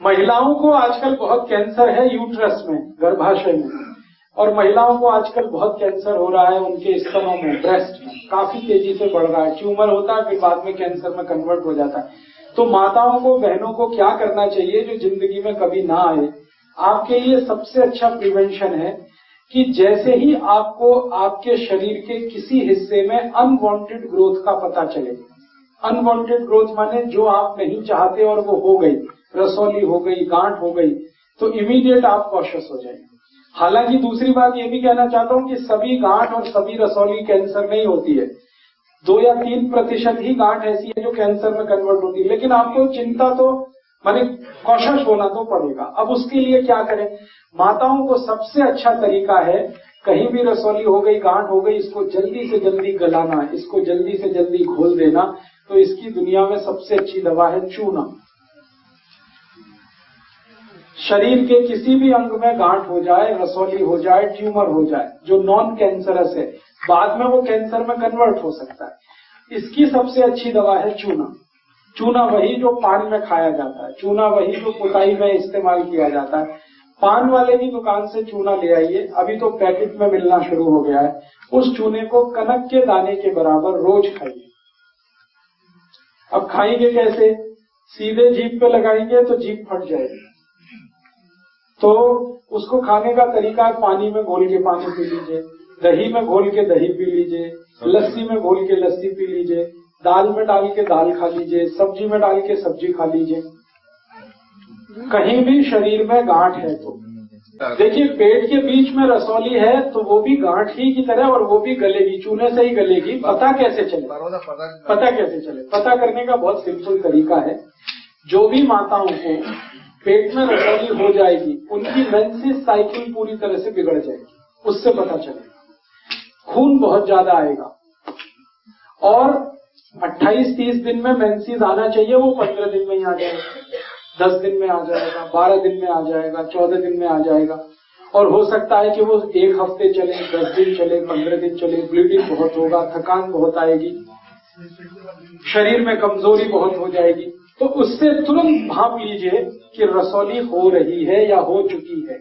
महिलाओं को आजकल बहुत कैंसर है यूट्रस में, गर्भाशय में, और महिलाओं को आजकल बहुत कैंसर हो रहा है उनके स्तनों में, ब्रेस्ट में, काफी तेजी से बढ़ रहा है। ट्यूमर होता है फिर बाद में कैंसर में कन्वर्ट हो जाता है। तो माताओं को, बहनों को क्या करना चाहिए जो जिंदगी में कभी ना आए? आपके लिए सबसे अच्छा प्रिवेंशन है कि जैसे ही आपको आपके शरीर के किसी हिस्से में अनवांटेड ग्रोथ का पता चले, अनवांटेड ग्रोथ माने जो आप नहीं चाहते और वो हो गई, रसौली हो गई, गांठ हो गई, तो इमीडिएट आप कॉशियस हो जाएंगे। हालांकि दूसरी बात ये भी कहना चाहता हूं कि सभी गांठ और सभी रसौली कैंसर नहीं होती है, 2 या 3% ही गांठ ऐसी है जो कैंसर में कन्वर्ट होती है, लेकिन आपको चिंता तो माने कॉशियस होना तो पड़ेगा। अब उसके लिए क्या करें? माताओं को सबसे अच्छा तरीका है, कहीं भी रसौली हो गई, गांठ हो गई, इसको जल्दी से जल्दी गलाना, इसको जल्दी से जल्दी घोल देना। तो इसकी दुनिया में सबसे अच्छी दवा है चूना। शरीर के किसी भी अंग में गांठ हो जाए, रसौली हो जाए, ट्यूमर हो जाए जो नॉन कैंसरस है, बाद में वो कैंसर में कन्वर्ट हो सकता है, इसकी सबसे अच्छी दवा है चूना। चूना वही जो पान में खाया जाता है, चूना वही जो पुताई में इस्तेमाल किया जाता है। पान वाले की दुकान से चूना ले आइए, अभी तो पैकेट में मिलना शुरू हो गया है। उस चूने को कनक के दाने के बराबर रोज खाइए। अब खाएंगे कैसे? सीधे जीभ पे लगाएंगे तो जीभ फट जाएगी। तो उसको खाने का तरीका पानी में घोल के पानी पी लीजिए, दही में घोल के दही पी लीजिए, लस्सी में घोल के लस्सी पी लीजिए, दाल में डाल के दाल खा लीजिए, सब्जी में डाल के सब्जी खा लीजिए। कहीं भी शरीर में गांठ है तो देखिए, पेट के बीच में रसौली है तो वो भी गांठ ही की तरह, और वो भी गलेगी, चूने से ही गलेगी। पता कैसे चले? पता कैसे चले? पता करने का बहुत सिंपल तरीका है। जो भी माताओं को पेट में रसौली हो जाएगी, उनकी मेंसेस साइकिल पूरी तरह से बिगड़ जाएगी, उससे पता चलेगा। खून बहुत ज्यादा आएगा, और 28-30 दिन में मेंसेस आना चाहिए, वो 15 दिन में ही आ जाएगा, 10 दिन में आ जाएगा, 12 दिन में आ जाएगा, 14 दिन में आ जाएगा। और हो सकता है कि वो 1 हफ्ते चले, 10 दिन चले, 15 दिन चले। ब्लीडिंग बहुत होगा, थकान बहुत आएगी, शरीर में कमजोरी बहुत हो जाएगी। तो उससे तुरंत भाप लीजिए कि रसौली हो रही है या हो चुकी है।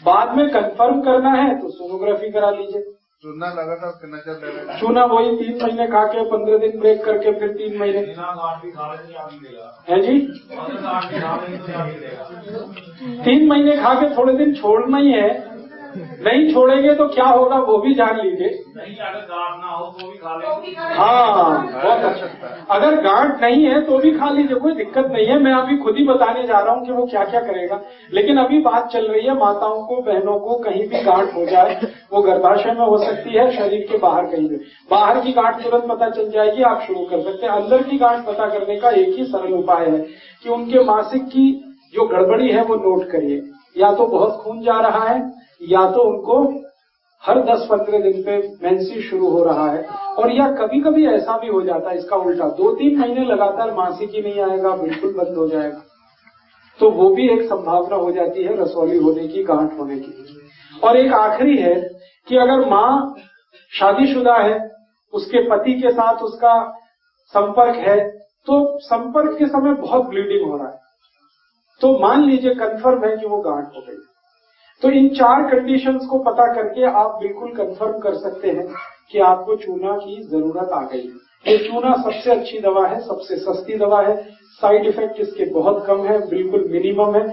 बाद में कंफर्म करना है तो सोनोग्राफी करा लीजिए। चूना लगातार कितना चल रहा है? चूना वही 3 महीने खा के 15 दिन ब्रेक करके फिर 3 महीने है जी। 3 महीने खा के थोड़े दिन छोड़ना ही है, नहीं छोड़ेंगे तो क्या होगा वो भी जान लीजिए। नहीं, अगर गांठ ना हो तो भी खा ले। हाँ, बहुत अच्छा। अगर गांठ नहीं है तो भी खा लीजिए, कोई दिक्कत नहीं है। मैं अभी खुद ही बताने जा रहा हूँ कि वो क्या क्या करेगा। लेकिन अभी बात चल रही है माताओं को, बहनों को कहीं भी गांठ हो जाए, वो गर्भाशय में हो सकती है, शरीर के बाहर कहीं भी। बाहर की गांठ तुरंत पता चल जाएगी, आप शुरू कर सकते हैं। अंदर की गांठ पता करने का एक ही सरल उपाय है कि उनके मासिक की जो गड़बड़ी है वो नोट करिए। या तो बहुत खून जा रहा है, या तो उनको हर 10-15 दिन पे मेंसेस शुरू हो रहा है, और या कभी कभी ऐसा भी हो जाता है इसका उल्टा, 2-3 महीने लगातार मासिक ही नहीं आएगा, बिल्कुल बंद हो जाएगा। तो वो भी एक संभावना हो जाती है रसौली होने की, गांठ होने की। और एक आखिरी है कि अगर माँ शादीशुदा है, उसके पति के साथ उसका संपर्क है, तो संपर्क के समय बहुत ब्लीडिंग हो रहा है, तो मान लीजिए कंफर्म है कि वो गांठ हो गई। तो इन 4 कंडीशंस को पता करके आप बिल्कुल कंफर्म कर सकते हैं कि आपको चूना की जरूरत आ गई है। ये चूना सबसे अच्छी दवा है, सबसे सस्ती दवा है, साइड इफेक्ट इसके बहुत कम है, बिल्कुल मिनिमम है,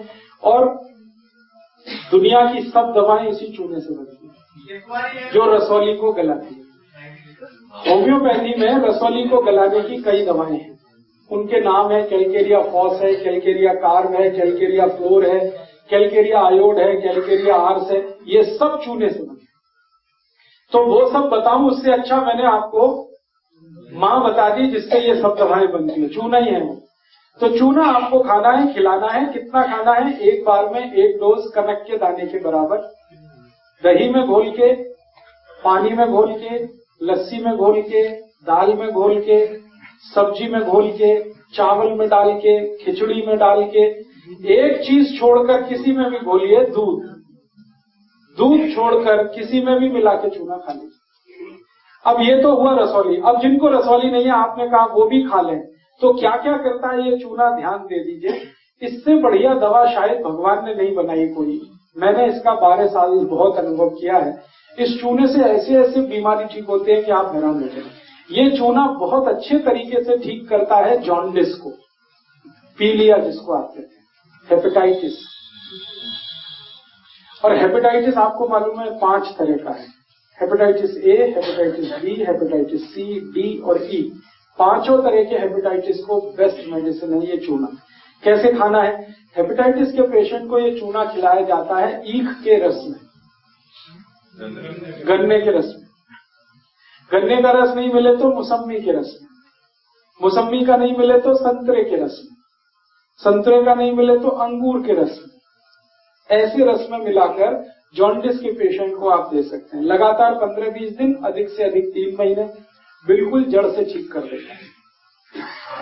और दुनिया की सब दवाएं इसी चूने से बनती है जो रसौली को गलाती है। होम्योपैथी में रसौली को गलाने की कई दवाएं हैं, उनके नाम है कैलकेरिया फॉस है, कैलकेरिया कार्ब है, कैलकेरिया फ्लोर है, कैलकेरिया आयोड है, कैलकेरिया आर्स है, ये सब चूने से बने। तो वो सब बताऊं उससे अच्छा मैंने आपको माँ बता दी जिससे ये सब दवाएं बनती है, चूना ही है वो। तो चूना आपको खाना है, खिलाना है। कितना खाना है? एक बार में 1 डोज कनक के दाने के बराबर, दही में घोल के, पानी में घोल के, लस्सी में घोल के, दाल में घोल के, सब्जी में घोल के, चावल में डाल के, खिचड़ी में डाल के। एक चीज छोड़कर किसी में भी घोलिए, दूध छोड़कर किसी में भी मिला के चूना खा लीजिए। अब ये तो हुआ रसौली। अब जिनको रसौली नहीं है, आपने कहा वो भी खा लें, तो क्या क्या करता है ये चूना, ध्यान दे दीजिए। इससे बढ़िया दवा शायद भगवान ने नहीं बनाई कोई। मैंने इसका 12 साल बहुत अनुभव किया है। इस चूने से ऐसे ऐसे बीमारी ठीक होते हैं कि आप हैरान हो जाए। ये चूना बहुत अच्छे तरीके से ठीक करता है जॉन्डिस को, पीलिया जिसको आप कहते हैं, हेपेटाइटिस। और हेपेटाइटिस आपको मालूम है 5 तरह का है। Hepatitis A, hepatitis B, hepatitis C, D और ई। 5 तरह के हेपेटाइटिस को बेस्ट मेडिसिन है ये चूना। कैसे खाना है? हेपेटाइटिस के पेशेंट को ये चूना खिलाया जाता है ईख के रस में, गन्ने के रस में। गन्ने का रस नहीं मिले तो मौसम्मी के रस में, मौसम्मी का नहीं मिले तो संतरे के रस में, संतरे का नहीं मिले तो अंगूर के रस में। ऐसे रस में मिलाकर जॉन्डिस के पेशेंट को आप दे सकते हैं। लगातार 15-20 दिन, अधिक से अधिक 3 महीने, बिल्कुल जड़ से ठीक कर देता है।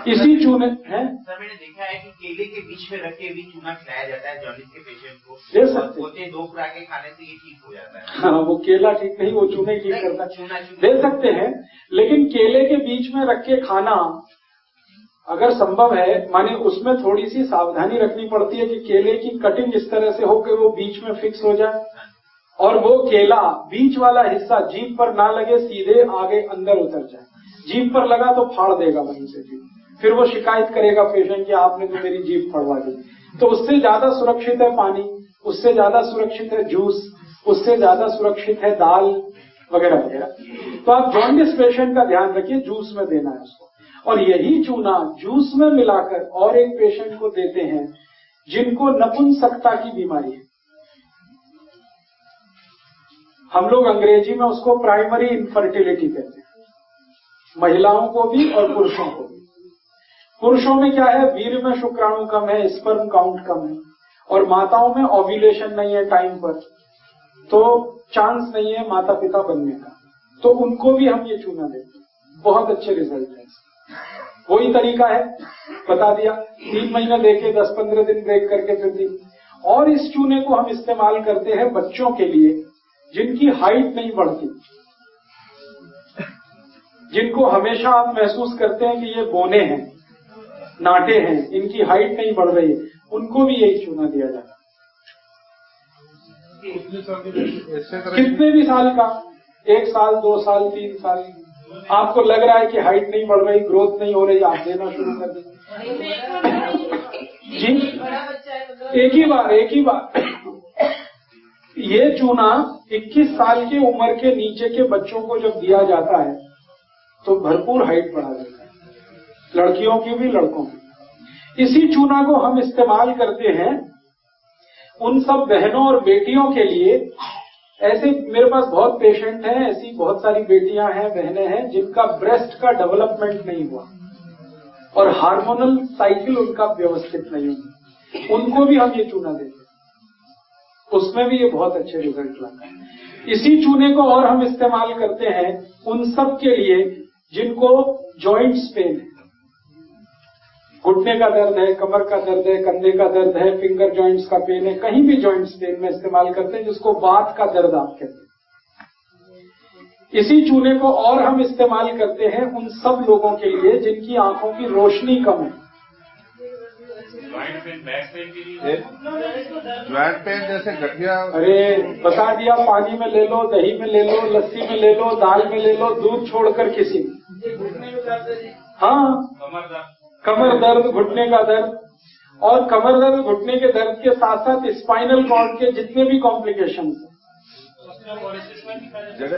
इसी चूने है सर, मैंने देखा है कि केले के बीच में रख के भी चूना खिलाया जाता है जॉन्डिस के पेशेंट को। दे सकते हैं 2 खुराकें खाने से ये ठीक हो जाता है। हाँ, वो केला ठीक नहीं, वो चूने ठीक करता है। चूना दे सकते हैं, लेकिन केले के बीच में रख के खाना अगर संभव है, माने उसमें थोड़ी सी सावधानी रखनी पड़ती है कि केले की कटिंग इस तरह से हो कि वो बीच में फिक्स हो जाए और वो केला बीच वाला हिस्सा जीभ पर ना लगे, सीधे आगे अंदर उतर जाए। जीभ पर लगा तो फाड़ देगा वहीं से जीभ, फिर वो शिकायत करेगा पेशेंट कि आपने तो मेरी जीभ फाड़वा दी। तो उससे ज्यादा सुरक्षित है पानी, उससे ज्यादा सुरक्षित है जूस, उससे ज्यादा सुरक्षित है दाल वगैरह वगैरह। तो आप जॉन्डिस पेशेंट का ध्यान रखिए, जूस में देना है उसको। और यही चूना जूस में मिलाकर और एक पेशेंट को देते हैं जिनको नपुंसकता की बीमारी है। हम लोग अंग्रेजी में उसको प्राइमरी इनफर्टिलिटी कहते हैं, महिलाओं को भी और पुरुषों को भी। पुरुषों में क्या है, वीर्य में शुक्राणु कम है, स्पर्म काउंट कम है, और माताओं में ओव्यूलेशन नहीं है टाइम पर, तो चांस नहीं है माता पिता बनने का। तो उनको भी हम ये चूना देते हैं, बहुत अच्छे रिजल्ट है। वही तरीका है, बता दिया। 3 महीने देके 10-15 दिन ब्रेक करके फिर दी। और इस चूने को हम इस्तेमाल करते हैं बच्चों के लिए जिनकी हाइट नहीं बढ़ती, जिनको हमेशा आप महसूस करते हैं कि ये बोने हैं, नाटे हैं, इनकी हाइट नहीं बढ़ रही है, उनको भी यही चूना दिया जाता है। कितने भी साल का, 1 साल, 2 साल, 3 साल, आपको लग रहा है कि हाइट नहीं बढ़ रही, ग्रोथ नहीं हो रही, आप देना शुरू कर दें जी। एक ही बार ये चूना 21 साल की उम्र के नीचे के बच्चों को जब दिया जाता है तो भरपूर हाइट बढ़ा देता है, लड़कियों की भी लड़कों की। इसी चूना को हम इस्तेमाल करते हैं उन सब बहनों और बेटियों के लिए। ऐसे मेरे पास बहुत पेशेंट हैं, ऐसी बहुत सारी बेटियां हैं, बहनें हैं जिनका ब्रेस्ट का डेवलपमेंट नहीं हुआ और हार्मोनल साइकिल उनका व्यवस्थित नहीं हुआ, उनको भी हम ये चूना देते हैं, उसमें भी ये बहुत अच्छे रिजल्ट लाता है। इसी चूने को और हम इस्तेमाल करते हैं उन सब के लिए जिनको जॉइंट्स पेन है, घुटने का दर्द है, कमर का दर्द है, कंधे का दर्द है, फिंगर जॉइंट्स का पेन है, कहीं भी जॉइंट्स पेन में इस्तेमाल करते हैं, जिसको बात का दर्द आप कहते हैं। इसी चूने को और हम इस्तेमाल करते हैं उन सब लोगों के लिए जिनकी आंखों की रोशनी कम है। ज्वाइंट पेन जैसे गठिया, अरे बता दिया, पानी में ले लो, दही में ले लो, लस्सी में ले लो, दाल में ले लो, दूध छोड़कर किसी में। हाँ, कमर दर्द, घुटने का दर्द, और कमर दर्द घुटने के दर्द के साथ साथ स्पाइनल कॉर्ड के जितने भी कॉम्प्लिकेशन है,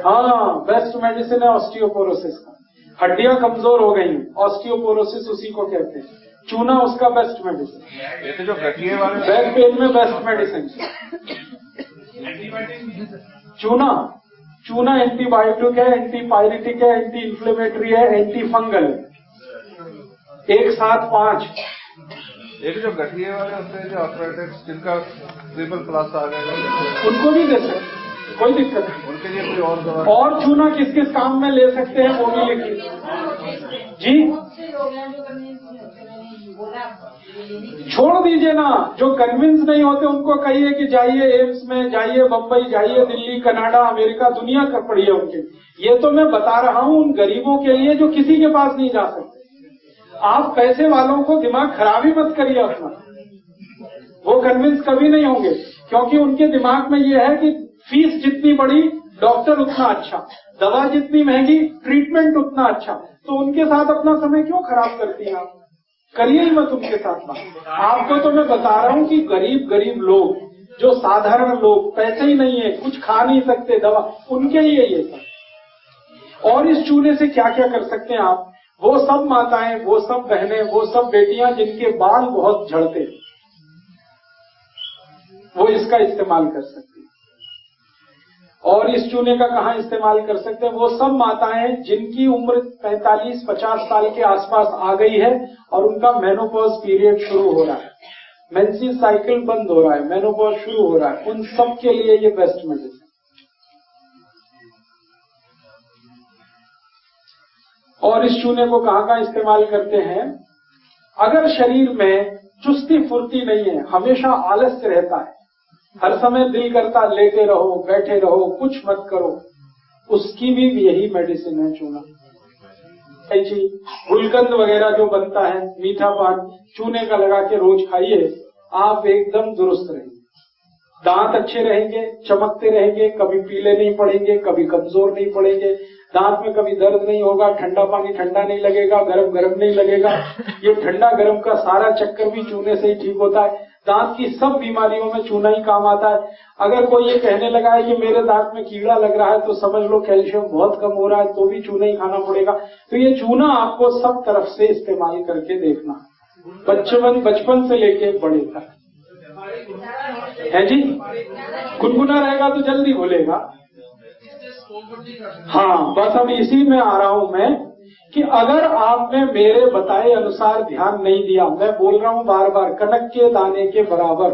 हाँ, बेस्ट मेडिसिन है ऑस्टियोपोरोसिस का। हड्डियां कमजोर हो गई, ऑस्टियोपोरोसिस उसी को कहते हैं, चूना उसका बेस्ट मेडिसिन। ये तो जो गठिए वाले बैक पेन में बेस्ट मेडिसिन चूना एंटीबायोटिक है, एंटीपायरेटिक है, एंटी इंफ्लेमेटरी है, एंटी फंगल है, एक साथ 5। एक जो गठिए वाले होते हैं, जो ऑपरेटिव, जिनका ट्रिपल+ आ गया, उनको भी दे सकते, कोई दिक्कत नहीं। उनके लिए कोई और दवा? और चूना किस किस काम में ले सकते हैं वो भी लिखिए जी। छोड़ दीजिए ना, जो कन्विंस नहीं होते उनको कहिए कि जाइए एम्स में, जाइए बम्बई, जाइए दिल्ली, कनाडा, अमेरिका, दुनिया कर पड़ी है उनके। ये तो मैं बता रहा हूं उन गरीबों के लिए जो किसी के पास नहीं जा सकते। आप पैसे वालों को दिमाग खराब ही मत करिए अपना, वो कन्विंस कभी नहीं होंगे, क्योंकि उनके दिमाग में ये है कि फीस जितनी बड़ी डॉक्टर उतना अच्छा, दवा जितनी महंगी ट्रीटमेंट उतना अच्छा। तो उनके साथ अपना समय क्यों खराब करती हैं आप? करिए ही मत उनके साथ बात। आपको तो मैं बता रहा हूं कि गरीब गरीब लोग, जो साधारण लोग, पैसे ही नहीं है, कुछ खा नहीं सकते, दवा, उनके लिए ये सब। और इस चूने से क्या क्या कर सकते हैं आप? वो सब माताएं, वो सब बहनें, वो सब बेटियां जिनके बाल बहुत झड़ते, वो इसका इस्तेमाल कर सकते हैं। और इस चूने का कहाँ इस्तेमाल कर सकते हैं? वो सब माताएं जिनकी उम्र 45-50 साल के आसपास आ गई है और उनका मेनोपॉज पीरियड शुरू हो रहा है, मेंसेस साइकिल बंद हो रहा है, मेनोपॉज शुरू हो रहा है, उन सब के लिए ये बेस्ट मेडिसिन। और इस चूने को कहाँ इस्तेमाल करते हैं? अगर शरीर में चुस्ती फुर्ती नहीं है, हमेशा आलस्य रहता है, हर समय दिल करता लेटे रहो, बैठे रहो, कुछ मत करो, उसकी भी यही मेडिसिन है चूना। गुलकंद वगैरह जो बनता है, मीठा पान, चूने का लगा के रोज खाइए, आप एकदम दुरुस्त रहेंगे, दांत अच्छे रहेंगे, चमकते रहेंगे, कभी पीले नहीं पड़ेंगे, कभी कमजोर नहीं पड़ेंगे, दांत में कभी दर्द नहीं होगा, ठंडा पानी ठंडा नहीं लगेगा, गरम गरम नहीं लगेगा। ये ठंडा गरम का सारा चक्कर भी चूने से ही ठीक होता है। दांत की सब बीमारियों में चूना ही काम आता है। अगर कोई ये कहने लगा है कि मेरे दांत में कीड़ा लग रहा है, तो समझ लो कैल्शियम बहुत कम हो रहा है, तो भी चूना ही खाना पड़ेगा। तो ये चूना आपको सब तरफ से इस्तेमाल करके देखना, बचपन से लेके बड़े तक है जी। गुनगुना रहेगा तो जल्दी भूलेगा। हाँ, बस अब इसी में आ रहा हूं मैं कि अगर आपने मेरे बताए अनुसार ध्यान नहीं दिया, मैं बोल रहा हूं बार बार, कनक के दाने के बराबर,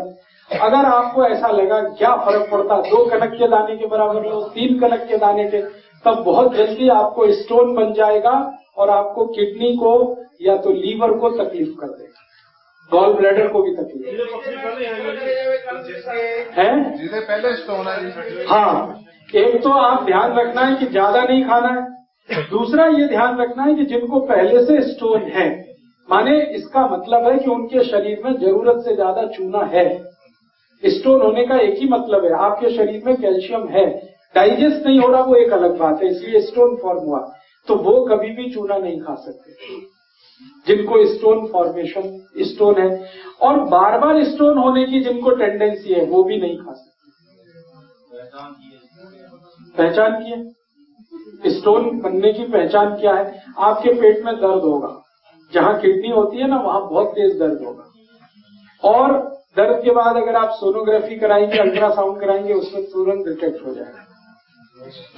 अगर आपको ऐसा लगा क्या फर्क पड़ता, 2 कनक के दाने के बराबर लो, 3 कनक के दाने के, तब बहुत जल्दी आपको स्टोन बन जाएगा और आपको किडनी को या तो लीवर को तकलीफ कर देगा, गॉल ब्लैडर को भी तकलीफ है। जिसे पहले स्टोन है। हाँ, एक तो आप ध्यान रखना है कि ज्यादा नहीं खाना है, दूसरा ये ध्यान रखना है कि जिनको पहले से स्टोन है, माने इसका मतलब है कि उनके शरीर में जरूरत से ज्यादा चूना है। स्टोन होने का एक ही मतलब है, आपके शरीर में कैल्शियम है, डाइजेस्ट नहीं हो रहा, वो एक अलग बात है, इसलिए स्टोन फॉर्म हुआ, तो वो कभी भी चूना नहीं खा सकते जिनको स्टोन फॉर्मेशन स्टोन है। और बार बार स्टोन होने की जिनको टेंडेंसी है, वो भी नहीं खा सकते। पहचान की है स्टोन बनने की पहचान क्या है? आपके पेट में दर्द होगा, जहां किडनी होती है ना, वहां बहुत तेज दर्द होगा, और दर्द के बाद अगर आप सोनोग्राफी कराएंगे, अल्ट्रासाउंड कराएंगे, उसमें तुरंत डिटेक्ट हो जाएगा।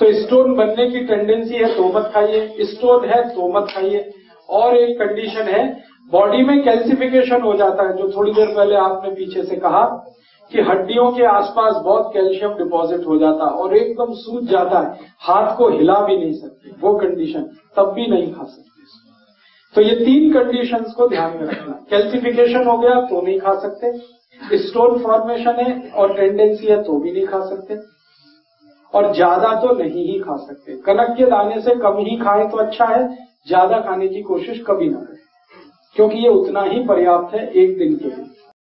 तो स्टोन बनने की टेंडेंसी है तो मत खाइए, स्टोन है तो मत खाइए। और एक कंडीशन है, बॉडी में कैल्सिफिकेशन हो जाता है, जो थोड़ी देर पहले आपने पीछे से कहा कि हड्डियों के आसपास बहुत कैल्शियम डिपॉजिट हो जाता है और एकदम सूज जाता है, हाथ को हिला भी नहीं सकते, वो कंडीशन, तब भी नहीं खा सकते। तो ये 3 कंडीशंस को ध्यान में रखना। कैल्सिफिकेशन हो गया तो नहीं खा सकते, स्टोन फॉर्मेशन है और टेंडेंसी है तो भी नहीं खा सकते, और ज्यादा तो नहीं ही खा सकते। कनक के दाने से कम ही खाएं तो अच्छा है, ज्यादा खाने की कोशिश कभी ना करें, क्योंकि ये उतना ही पर्याप्त है एक दिन के लिए।